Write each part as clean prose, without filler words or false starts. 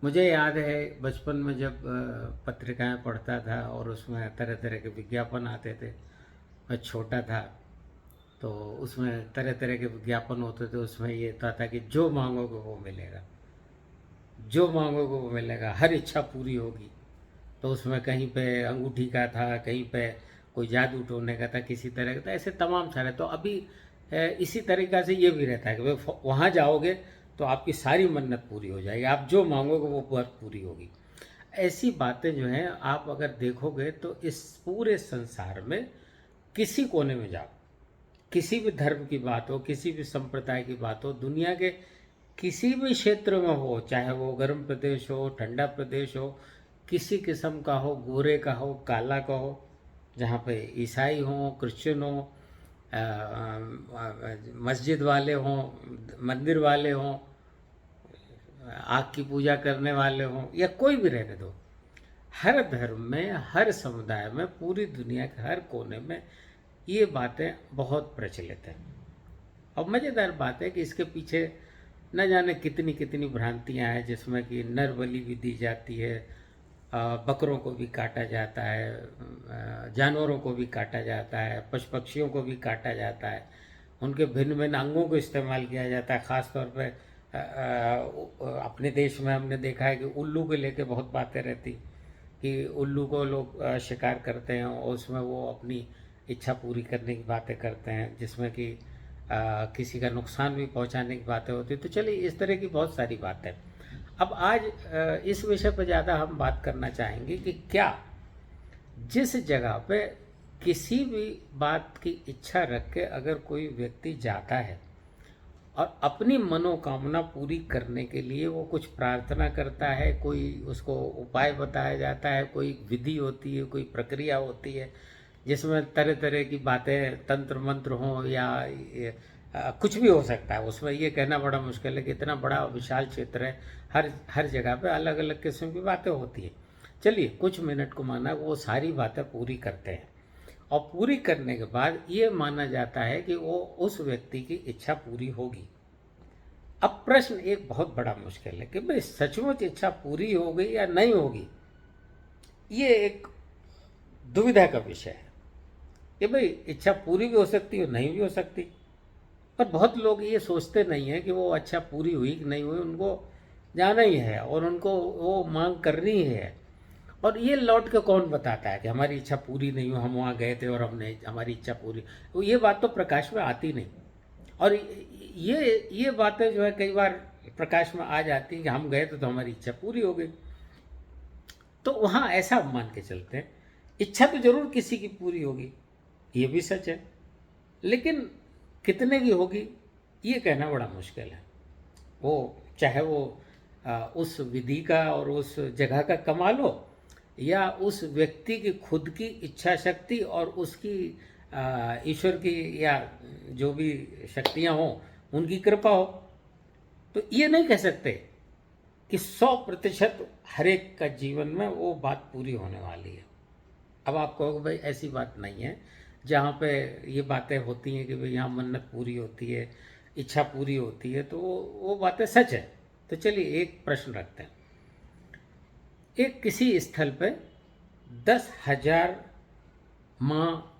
मुझे याद है बचपन में जब पत्रिकाएं पढ़ता था और उसमें तरह तरह के विज्ञापन आते थे। मैं छोटा था तो उसमें तरह तरह के विज्ञापन होते थे। उसमें ये था कि जो मांगोगे वो मिलेगा, जो मांगोगे वो मिलेगा, हर इच्छा पूरी होगी। तो उसमें कहीं पे अंगूठी का था, कहीं पे कोई जादू टोने का था, किसी तरह का था, ऐसे तमाम सारे। तो अभी इसी तरीक़ा से ये भी रहता है कि भाई वहाँ जाओगे तो आपकी सारी मन्नत पूरी हो जाएगी, आप जो मांगोगे वो बात पूरी होगी। ऐसी बातें जो हैं आप अगर देखोगे तो इस पूरे संसार में किसी कोने में जाओ, किसी भी धर्म की बात हो, किसी भी संप्रदाय की बात हो, दुनिया के किसी भी क्षेत्र में हो, चाहे वो गर्म प्रदेश हो, ठंडा प्रदेश हो, किसी किस्म का हो, गोरे का हो, काला का हो, जहाँ पे ईसाई हों, क्रिश्चियन हों, मस्जिद वाले हों, मंदिर वाले हों, आग की पूजा करने वाले हों, या कोई भी रहने दो, हर धर्म में, हर समुदाय में, पूरी दुनिया के हर कोने में ये बातें बहुत प्रचलित हैं। और मज़ेदार बात है कि इसके पीछे न जाने कितनी कितनी भ्रांतियां हैं, जिसमें कि नर बलि भी दी जाती है, बकरों को भी काटा जाता है, जानवरों को भी काटा जाता है, पशु पक्षियों को भी काटा जाता है, उनके भिन्न भिन्न अंगों को इस्तेमाल किया जाता है। ख़ास तौर पे अपने देश में हमने देखा है कि उल्लू को लेके बहुत बातें रहती कि उल्लू को लोग शिकार करते हैं और उसमें वो अपनी इच्छा पूरी करने की बातें करते हैं, जिसमें कि किसी का नुकसान भी पहुंचाने की बातें होती। तो चलिए, इस तरह की बहुत सारी बातें। अब आज इस विषय पर ज़्यादा हम बात करना चाहेंगे कि क्या जिस जगह पे किसी भी बात की इच्छा रख के अगर कोई व्यक्ति जाता है और अपनी मनोकामना पूरी करने के लिए वो कुछ प्रार्थना करता है, कोई उसको उपाय बताया जाता है, कोई विधि होती है, कोई प्रक्रिया होती है, जिसमें तरह तरह की बातें, तंत्र मंत्र हों या कुछ भी हो सकता है। उसमें ये कहना बड़ा मुश्किल है कि इतना बड़ा विशाल क्षेत्र है, हर हर जगह पे अलग अलग किस्म की बातें होती हैं। चलिए, कुछ मिनट को माना वो सारी बातें पूरी करते हैं और पूरी करने के बाद ये माना जाता है कि वो उस व्यक्ति की इच्छा पूरी होगी। अब प्रश्न एक बहुत बड़ा मुश्किल है कि भाई सचमुच इच्छा पूरी हो गई या नहीं होगी। ये एक दुविधा का विषय है कि भाई इच्छा पूरी भी हो सकती है, नहीं भी हो सकती। पर बहुत लोग ये सोचते नहीं है कि वो अच्छा पूरी हुई कि नहीं हुई, उनको जाना ही है और उनको वो मांग करनी है। और ये लौट के कौन बताता है कि हमारी इच्छा पूरी नहीं हुई, हम वहाँ गए थे और हमने हमारी इच्छा पूरी। तो ये बात तो प्रकाश में आती नहीं। और ये बातें जो है कई बार प्रकाश में आ जाती है कि हम गए तो हमारी इच्छा पूरी हो गई। तो वहाँ ऐसा मान के चलते हैं, इच्छा तो जरूर किसी की पूरी होगी, ये भी सच है, लेकिन कितने की होगी ये कहना बड़ा मुश्किल है। वो चाहे वो उस विधि का और उस जगह का कमाल हो, या उस व्यक्ति की खुद की इच्छा शक्ति और उसकी ईश्वर की या जो भी शक्तियां हों उनकी कृपा हो। तो ये नहीं कह सकते कि 100% हर एक का जीवन में वो बात पूरी होने वाली है। अब आप कहोगे भाई ऐसी बात नहीं है, जहाँ पे ये बातें होती हैं कि भाई यहाँ मन्नत पूरी होती है, इच्छा पूरी होती है, तो वो बातें सच है। तो चलिए एक प्रश्न रखते हैं। एक किसी स्थल पे 10,000 माँ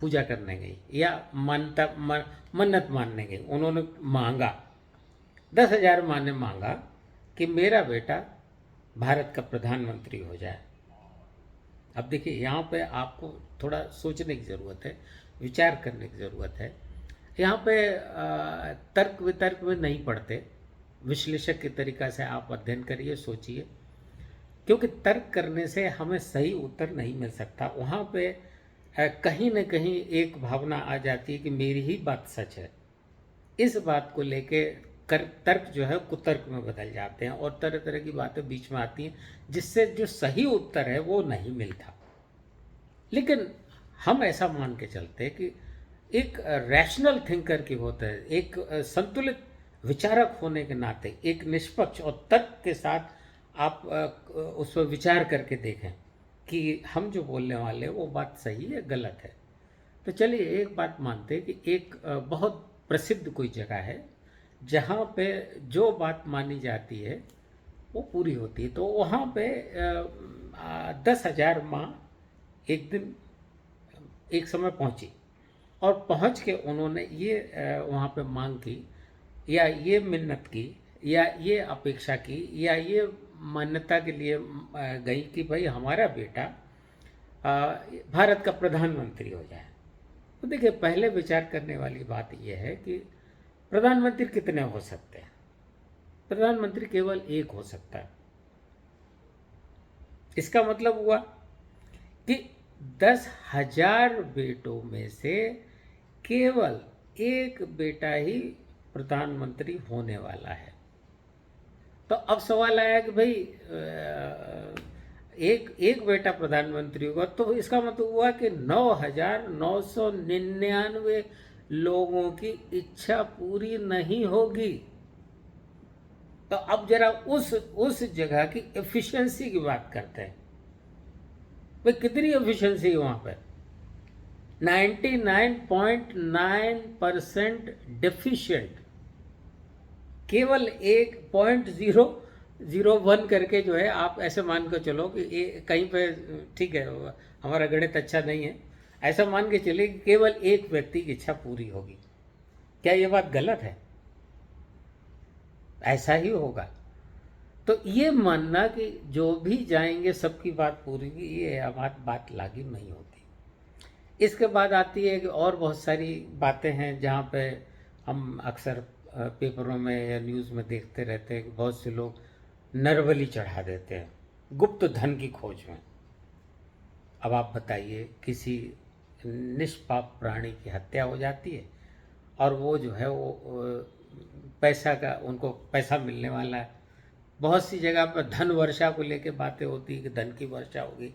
पूजा करने गई या मन्नत मानने गई। उन्होंने मांगा, 10,000 माँ ने मांगा कि मेरा बेटा भारत का प्रधानमंत्री हो जाए। अब देखिए, यहाँ पे आपको थोड़ा सोचने की ज़रूरत है, विचार करने की ज़रूरत है। यहाँ पे तर्क वितर्क में नहीं पढ़ते, विश्लेषक के तरीका से आप अध्ययन करिए, सोचिए, क्योंकि तर्क करने से हमें सही उत्तर नहीं मिल सकता। वहाँ पे कहीं न कहीं एक भावना आ जाती है कि मेरी ही बात सच है। इस बात को लेके तर्क जो है कुतर्क में बदल जाते हैं और तरह तरह की बातें बीच में आती हैं, जिससे जो सही उत्तर है वो नहीं मिलता। लेकिन हम ऐसा मान के चलते हैं कि एक रैशनल थिंकर की होता है, एक संतुलित विचारक होने के नाते, एक निष्पक्ष और तर्क के साथ आप उस पर विचार करके देखें कि हम जो बोलने वाले हैं वो बात सही है गलत है। तो चलिए एक बात मानते हैं कि एक बहुत प्रसिद्ध कोई जगह है जहाँ पे जो बात मानी जाती है वो पूरी होती है। तो वहाँ पे 10,000 माँ एक दिन एक समय पहुँची, और पहुँच के उन्होंने ये वहाँ पे मांग की, या ये मिन्नत की, या ये अपेक्षा की, या ये मान्यता के लिए गई कि भाई हमारा बेटा भारत का प्रधानमंत्री हो जाए। तो देखिए, पहले विचार करने वाली बात यह है कि प्रधानमंत्री कितने हो सकते हैं? प्रधानमंत्री केवल एक हो सकता है। इसका मतलब हुआ कि 10,000 बेटों में से केवल एक बेटा ही प्रधानमंत्री होने वाला है। तो अब सवाल आया कि भाई एक एक बेटा प्रधानमंत्री होगा, तो इसका मतलब हुआ कि 9,999 लोगों की इच्छा पूरी नहीं होगी। तो अब जरा उस जगह की एफिशिएंसी की बात करते हैं। भाई कितनी एफिशिएंसी है वहां पर? 99.9% डेफिशिएंट। केवल 1.001 करके जो है, आप ऐसे मान कर चलो कि कहीं पे, ठीक है हमारा गणित अच्छा नहीं है, ऐसा मान के चले कि केवल एक व्यक्ति की इच्छा पूरी होगी। क्या ये बात गलत है? ऐसा ही होगा। तो ये मानना कि जो भी जाएंगे सबकी बात पूरी होगी, ये हमारी बात लागू नहीं होती। इसके बाद आती है कि और बहुत सारी बातें हैं जहाँ पे हम अक्सर पेपरों में या न्यूज़ में देखते रहते हैं कि बहुत से लोग नरबलि चढ़ा देते हैं गुप्त धन की खोज में। अब आप बताइए, किसी निष्पाप प्राणी की हत्या हो जाती है, और वो जो है वो पैसा का, उनको पैसा मिलने वाला है। बहुत सी जगह पर धन वर्षा को लेकर बातें होती है कि धन की वर्षा होगी।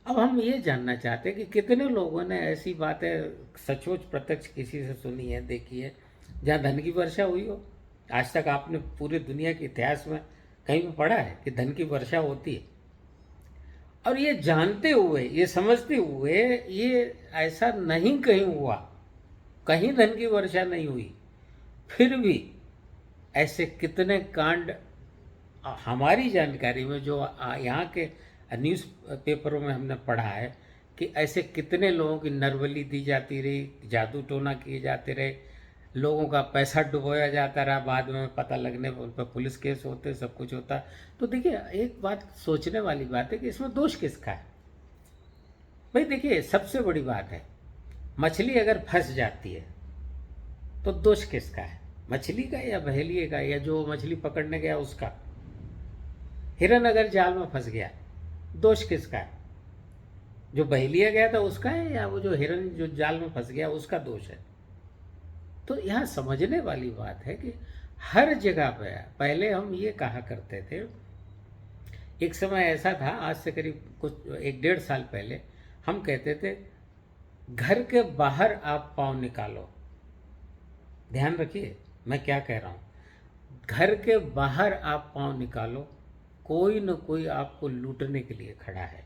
अब हम ये जानना चाहते हैं कि कितने लोगों ने ऐसी बातें सचमुच प्रत्यक्ष किसी से सुनी है, देखी है, जहाँ धन की वर्षा हुई हो? आज तक आपने पूरे दुनिया के इतिहास में कहीं भी पढ़ा है कि धन की वर्षा होती है? और ये जानते हुए, ये समझते हुए, ये ऐसा नहीं कहीं हुआ, कहीं धन की वर्षा नहीं हुई, फिर भी ऐसे कितने कांड हमारी जानकारी में, जो यहाँ के न्यूज़ पेपरों में हमने पढ़ा है कि ऐसे कितने लोगों की नरबली दी जाती रही, जादू टोना किए जाते रहे, लोगों का पैसा डुबोया जाता रहा, बाद में पता लगने पर उन पर पुलिस केस होते, सब कुछ होता। तो देखिए, एक बात सोचने वाली बात है कि इसमें दोष किसका है? भाई देखिए, सबसे बड़ी बात है, मछली अगर फंस जाती है तो दोष किसका है? मछली का या बहेलिए का, या जो मछली पकड़ने गया उसका? हिरन अगर जाल में फंस गया, दोष किसका है? जो बहेलिया गया था उसका है, या वो जो हिरन जो जाल में फंस गया उसका दोष है? तो यहाँ समझने वाली बात है कि हर जगह पे, पहले हम ये कहा करते थे, एक समय ऐसा था, आज से करीब कुछ 1-1.5 साल पहले, हम कहते थे घर के बाहर आप पाँव निकालो। ध्यान रखिए मैं क्या कह रहा हूँ। घर के बाहर आप पाँव निकालो, कोई न कोई आपको लूटने के लिए खड़ा है।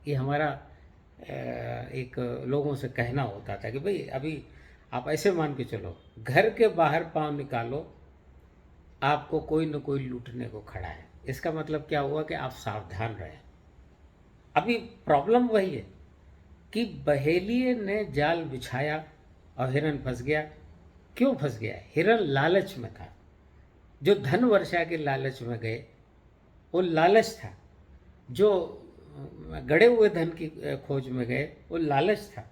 ये हमारा एक लोगों से कहना होता था कि भाई अभी आप ऐसे मान के चलो, घर के बाहर पाँव निकालो, आपको कोई न कोई लूटने को खड़ा है। इसका मतलब क्या हुआ कि आप सावधान रहें। अभी प्रॉब्लम वही है कि बहेलिए ने जाल बिछाया और हिरन फंस गया। क्यों फंस गया? हिरन लालच में था। जो धन वर्षा के लालच में गए, वो लालच था। जो गड़े हुए धन की खोज में गए, वो लालच था।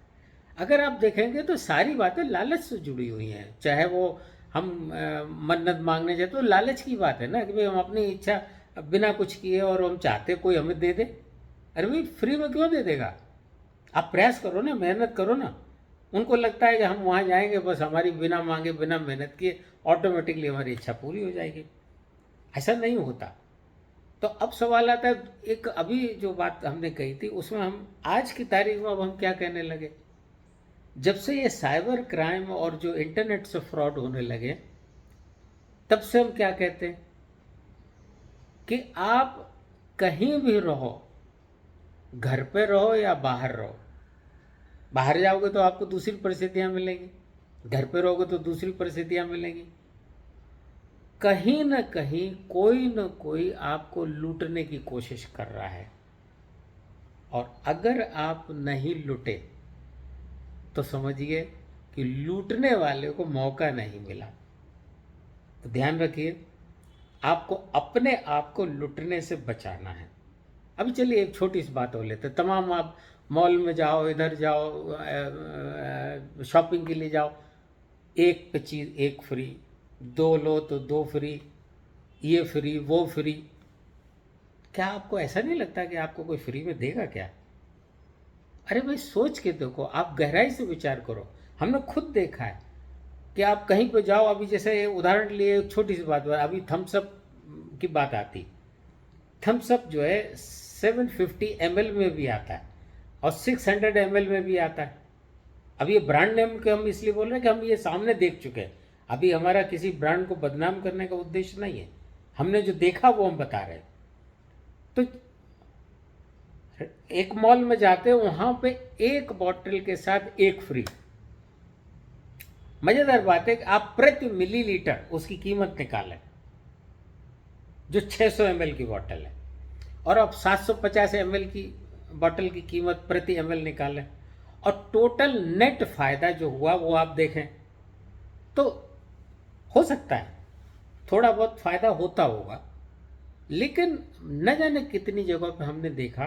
अगर आप देखेंगे तो सारी बातें लालच से जुड़ी हुई हैं। चाहे वो हम मन्नत मांगने जाए तो लालच की बात है ना, कि भाई हम अपनी इच्छा बिना कुछ किए और हम चाहते कोई हमें दे दे। अरे भाई फ्री में क्यों दे देगा? आप प्रयास करो ना, मेहनत करो ना। उनको लगता है कि हम वहाँ जाएंगे बस हमारी बिना मांगे बिना मेहनत किए ऑटोमेटिकली हमारी इच्छा पूरी हो जाएगी। ऐसा नहीं होता। तो अब सवाल आता है, एक अभी जो बात हमने कही थी उसमें हम आज की तारीख में अब हम क्या कहने लगे? जब से ये साइबर क्राइम और जो इंटरनेट से फ्रॉड होने लगे, तब से हम क्या कहते हैं कि आप कहीं भी रहो, घर पे रहो या बाहर रहो, बाहर जाओगे तो आपको दूसरी परिस्थितियां मिलेंगी, घर पे रहोगे तो दूसरी परिस्थितियां मिलेंगी। कहीं न कहीं कोई न कोई आपको लूटने की कोशिश कर रहा है, और अगर आप नहीं लुटे तो समझिए कि लूटने वाले को मौका नहीं मिला। तो ध्यान रखिए, आपको अपने आप को लुटने से बचाना है। अभी चलिए एक छोटी सी बात हो लेते, तमाम आप मॉल में जाओ, इधर जाओ, शॉपिंग के लिए जाओ, एक पे चीज़ एक फ्री, दो लो तो दो फ्री, ये फ्री वो फ्री। क्या आपको ऐसा नहीं लगता कि आपको कोई फ्री में देगा क्या? अरे भाई सोच के देखो, आप गहराई से विचार करो। हमने खुद देखा है कि आप कहीं पे जाओ, अभी जैसे उदाहरण के लिए एक छोटी सी बात, अभी थम्स अप की बात आती। थम्स अप जो है 750 ml में भी आता है और 600 ml में भी आता है। अब ये ब्रांड नेम के हम इसलिए बोल रहे हैं कि हम ये सामने देख चुके हैं। अभी हमारा किसी ब्रांड को बदनाम करने का उद्देश्य नहीं है, हमने जो देखा वो हम बता रहे हैं। तो एक मॉल में जाते हैं, वहां पे एक बॉटल के साथ एक फ्री। मजेदार बात है कि आप प्रति मिलीलीटर उसकी कीमत निकालें, जो 600 ml की बॉटल है, और आप 750 ml की बॉटल की कीमत प्रति ml निकालें, और टोटल नेट फायदा जो हुआ वो आप देखें, तो हो सकता है थोड़ा बहुत फायदा होता होगा, लेकिन न जाने कितनी जगहों पे हमने देखा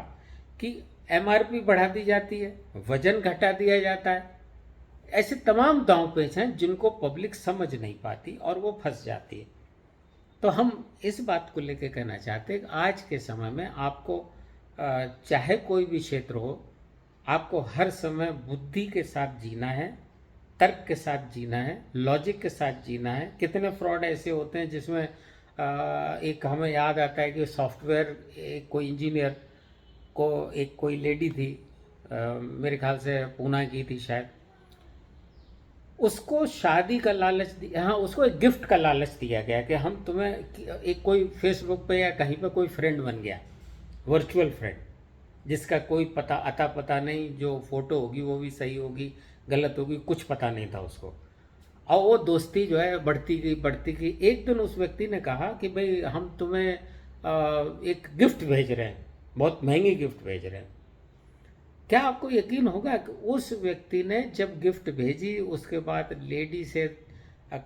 कि एमआरपी बढ़ा दी जाती है, वजन घटा दिया जाता है। ऐसे तमाम दांव पेच हैं जिनको पब्लिक समझ नहीं पाती और वो फंस जाती है। तो हम इस बात को लेकर कहना चाहते हैं कि आज के समय में आपको चाहे कोई भी क्षेत्र हो, आपको हर समय बुद्धि के साथ जीना है, तर्क के साथ जीना है, लॉजिक के साथ जीना है। कितने फ्रॉड ऐसे होते हैं जिसमें एक हमें याद आता है कि सॉफ्टवेयर, एक कोई इंजीनियर को, एक कोई लेडी थी, मेरे ख्याल से पूना की थी शायद, उसको शादी का लालच दिया, हाँ उसको एक गिफ्ट का लालच दिया गया कि हम तुम्हें, एक कोई फेसबुक पे या कहीं पे कोई फ्रेंड बन गया, वर्चुअल फ्रेंड, जिसका कोई पता अता पता नहीं, जो फोटो होगी वो भी सही होगी गलत होगी, कुछ पता नहीं था उसको। और वो दोस्ती जो है बढ़ती गई बढ़ती गई। एक दिन उस व्यक्ति ने कहा कि भाई हम तुम्हें एक गिफ्ट भेज रहे हैं, बहुत महंगी गिफ्ट भेज रहे हैं। क्या आपको यकीन होगा कि उस व्यक्ति ने जब गिफ्ट भेजी, उसके बाद लेडी से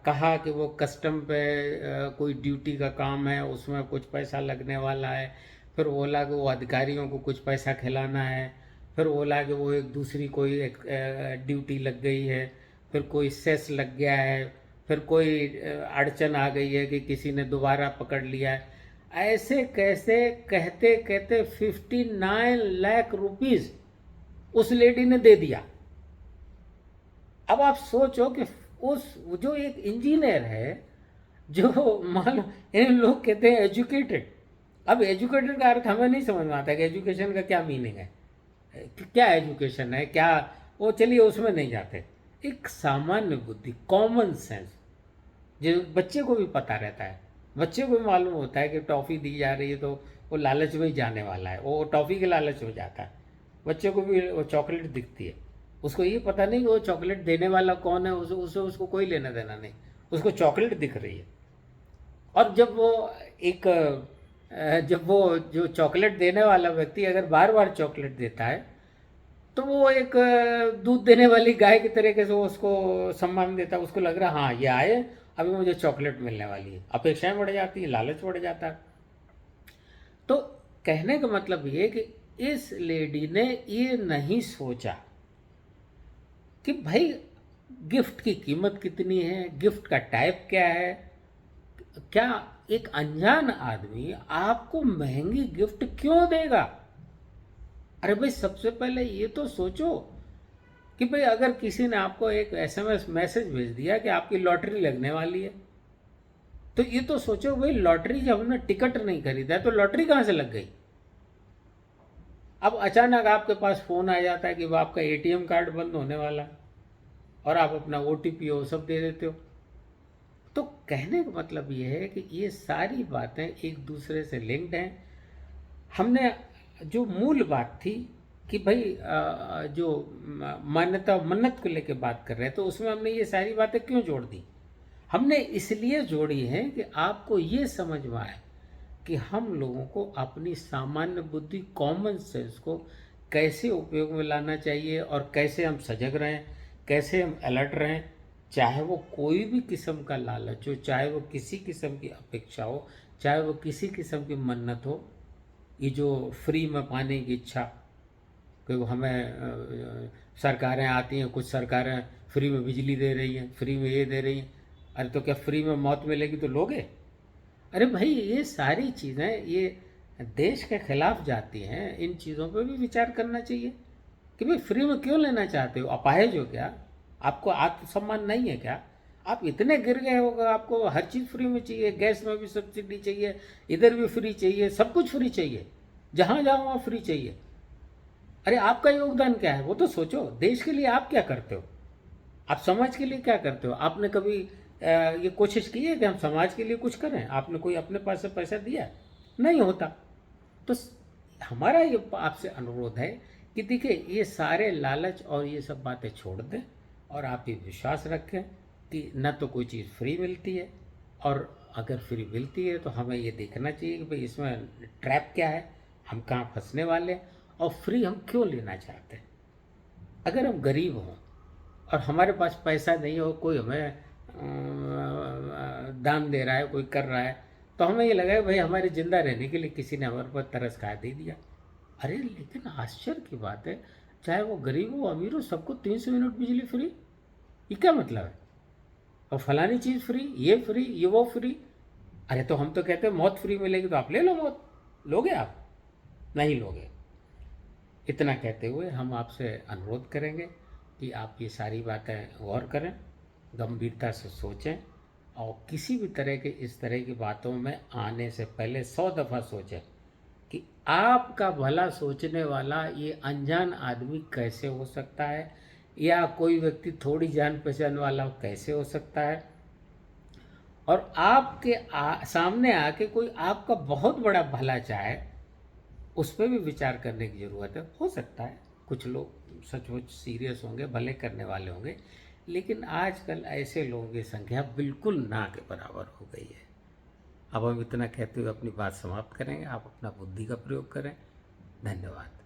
कहा कि वो कस्टम पे कोई ड्यूटी का काम है, उसमें कुछ पैसा लगने वाला है, फिर बोला कि वो अधिकारियों को कुछ पैसा खिलाना है, फिर बोला कि वो एक दूसरी कोई एक ड्यूटी लग गई है, फिर कोई सेस लग गया है, फिर कोई अड़चन आ गई है कि किसी ने दोबारा पकड़ लिया है। ऐसे कैसे कहते कहते 59 लाख रुपीज़ उस लेडी ने दे दिया। अब आप सोचो कि उस जो एक इंजीनियर है, जो मान लो इन लोग कहते हैं एजुकेटेड, अब एजुकेटेड का अर्थ हमें नहीं समझ में आता कि एजुकेशन का क्या मीनिंग है, क्या एजुकेशन है क्या, वो चलिए उसमें नहीं जाते। एक सामान्य बुद्धि, कॉमन सेंस, जो बच्चे को भी पता रहता है, बच्चे को भी मालूम होता है कि टॉफ़ी दी जा रही है तो वो लालच में ही जाने वाला है, वो टॉफ़ी के लालच में जाता है। बच्चे को भी वो चॉकलेट दिखती है, उसको ये पता नहीं कि वो चॉकलेट देने वाला कौन है, उसको कोई लेना देना नहीं, उसको चॉकलेट दिख रही है। और जब वो जो चॉकलेट देने वाला व्यक्ति अगर बार बार चॉकलेट देता है, तो वो एक दूध देने वाली गाय की तरीके से उसको सम्मान देता है। उसको लग रहा है हाँ ये आए, अभी मुझे चॉकलेट मिलने वाली है, अपेक्षाएं बढ़ जाती है, लालच बढ़ जाता है। तो कहने का मतलब ये कि इस लेडी ने ये नहीं सोचा कि भाई गिफ्ट की कीमत कितनी है, गिफ्ट का टाइप क्या है। क्या एक अनजान आदमी आपको महंगी गिफ्ट क्यों देगा? अरे भाई सबसे पहले ये तो सोचो कि भाई अगर किसी ने आपको एक एसएमएस मैसेज भेज दिया कि आपकी लॉटरी लगने वाली है, तो ये तो सोचो भाई लॉटरी जब हमने टिकट नहीं खरीदा तो लॉटरी कहाँ से लग गई। अब अचानक आपके पास फ़ोन आ जाता है कि वह आपका एटीएम कार्ड बंद होने वाला है और आप अपना ओटीपी वो सब दे देते हो। तो कहने का मतलब ये है कि ये सारी बातें एक दूसरे से लिंक्ड हैं। हमने जो मूल बात थी कि भाई जो मान्यता मन्नत को लेके बात कर रहे हैं, तो उसमें हमने ये सारी बातें क्यों जोड़ दी? हमने इसलिए जोड़ी है कि आपको ये समझ में आए कि हम लोगों को अपनी सामान्य बुद्धि, कॉमन सेंस को कैसे उपयोग में लाना चाहिए और कैसे हम सजग रहें, कैसे हम अलर्ट रहें, चाहे वो कोई भी किस्म का लालच हो, चाहे वो किसी किस्म की अपेक्षा हो, चाहे वो किसी किस्म की मन्नत हो। ये जो फ्री में पाने की इच्छा, कि वो हमें सरकारें आती हैं, कुछ सरकारें फ्री में बिजली दे रही हैं, फ्री में ये दे रही हैं, अरे तो क्या फ्री में मौत मिलेगी तो लोगे? अरे भाई, ये सारी चीज़ें ये देश के खिलाफ जाती हैं। इन चीज़ों पर भी विचार करना चाहिए कि भाई फ्री में क्यों लेना चाहते हो? अपाहिज हो क्या? आपको आत्मसम्मान नहीं है क्या? आप इतने गिर गए होगा, आपको हर चीज़ फ्री में चाहिए, गैस में भी सब्सिडी चाहिए, इधर भी फ्री चाहिए, सब कुछ फ्री चाहिए, जहाँ जाओ वहाँ फ्री चाहिए। अरे आपका योगदान क्या है वो तो सोचो। देश के लिए आप क्या करते हो? आप समाज के लिए क्या करते हो? आपने कभी ये कोशिश की है कि हम समाज के लिए कुछ करें? आपने कोई अपने पास से पैसा दिया? नहीं होता। तो हमारा ये आपसे अनुरोध है कि देखिए, ये सारे लालच और ये सब बातें छोड़ दें और आप ये विश्वास रखें कि न तो कोई चीज़ फ्री मिलती है, और अगर फ्री मिलती है तो हमें ये देखना चाहिए कि भाई इसमें ट्रैप क्या है, हम कहाँ फंसने वाले हैं, और फ्री हम क्यों लेना चाहते हैं। अगर हम गरीब हों और हमारे पास पैसा नहीं हो, कोई हमें दान दे रहा है, कोई कर रहा है, तो हमें ये लगा भाई हमारे ज़िंदा रहने के लिए किसी ने हमारे पर तरस खा दे दिया। अरे लेकिन आश्चर्य की बात है, चाहे वो गरीब हो अमीर हो, सबको 300 यूनिट बिजली फ्री। ये क्या मतलब है? और फलानी चीज़ फ्री, ये फ्री, ये वो फ्री। अरे तो हम तो कहते हैं मौत फ्री मिलेगी तो आप ले लो मौत। लोगे आप? नहीं लोगे। इतना कहते हुए हम आपसे अनुरोध करेंगे कि आप ये सारी बातें गौर करें, गंभीरता से सोचें, और किसी भी तरह के इस तरह की बातों में आने से पहले 100 दफ़ा सोचें कि आपका भला सोचने वाला ये अनजान आदमी कैसे हो सकता है, या कोई व्यक्ति थोड़ी जान पहचान वाला कैसे हो सकता है, और आपके सामने आके कोई आपका बहुत बड़ा भला चाहे, उस पर भी विचार करने की ज़रूरत है। हो सकता है कुछ लोग सचमुच सीरियस होंगे, भले करने वाले होंगे, लेकिन आजकल ऐसे लोगों की संख्या बिल्कुल ना के बराबर हो गई है। अब हम इतना कहते हुए अपनी बात समाप्त करेंगे। आप अपना बुद्धि का प्रयोग करें। धन्यवाद।